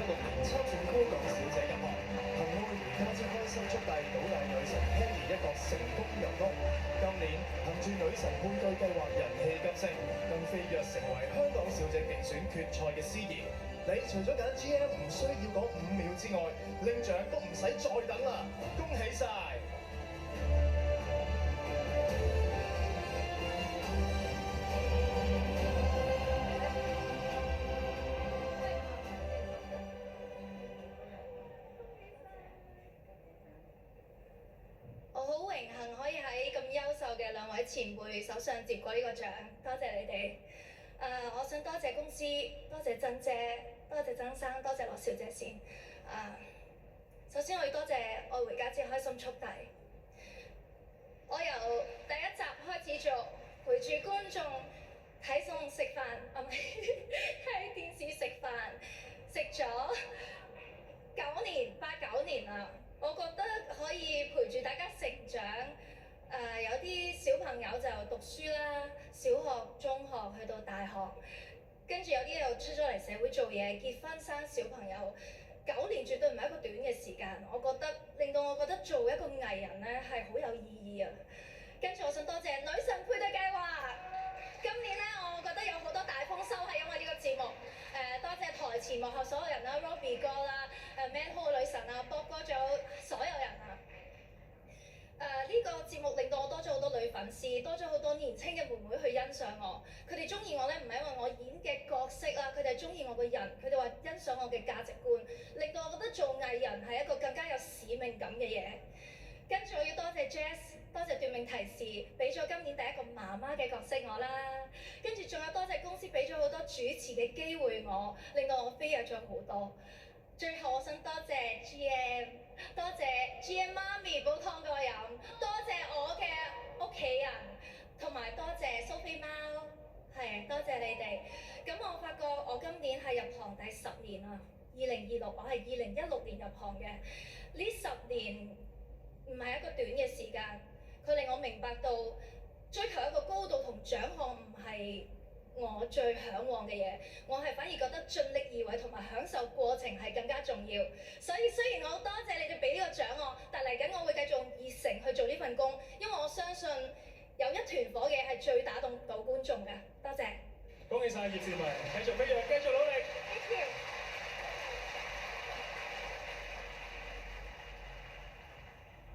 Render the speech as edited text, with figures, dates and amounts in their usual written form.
年參選香港小姐入行，幸好而家姐開心速遞倒帶女神 Penny 一個成功入屋。今年憑住女神配對計劃人氣急升，更飛躍成為香港小姐競選決賽嘅司儀。你除咗揀 GM 唔需要講5秒之外，領獎都唔使再等啦！恭喜晒！我好榮幸可以喺咁優秀嘅兩位前輩手上接過呢個獎，多謝你哋。我想多謝公司，多謝珍姐，多謝曾生，多謝羅小姐先。首先我要多謝愛回家之開心速遞。我由第一集開始做，陪住觀眾睇餸食飯，睇電視食飯，食咗8、9年啦。我覺得可以陪住大家成長。有啲小朋友就讀書啦，小學、中學去到大學，跟住有啲又出咗嚟社會做嘢，結婚生小朋友。9年絕對唔係一個短嘅時間，我覺得令到我覺得做一個藝人咧係好有意義啊！跟住我想多謝女神配對計劃，今年咧我覺得有好多大豐收係因為呢個節目。多謝台前幕後所有人啦 ，Robbie 哥啦，Manhole 女神啊，Bob 哥，仲有所有人啊！呢個節目令到我多咗好多女粉絲，多咗好多年青嘅妹妹去欣賞我。佢哋中意我咧，唔係因為我演嘅角色啦，佢哋係中意我個人，佢哋話欣賞我嘅價值觀，令到我覺得做藝人係一個更加有使命感嘅嘢。跟住我要多謝 Jazz， 多謝奪命提示，俾咗今年第一個媽媽嘅角色我啦。跟住仲有多謝公司俾咗好多主持嘅機會我，令到我飛躍咗好多。最後我想多謝 GM， 多謝 GM 媽咪煲湯俾我飲，多謝我嘅屋企人，同埋多謝蘇菲貓，係多謝你哋。咁我發覺我今年係入行第10年啦，2026，我係2016年入行嘅。呢10年唔係一個短嘅時間，佢令我明白到追求一個高度同獎項唔係我最嚮往嘅嘢，我係反而覺得盡力而為同埋享受過程係更加重要。所以雖然我好多謝你哋俾呢個獎我，但嚟緊我會繼續用熱誠去做呢份工，因為我相信有一團火嘅係最打動到觀眾嘅。多謝，恭喜晒葉倩文，繼續飛躍，繼續努力。Thank you。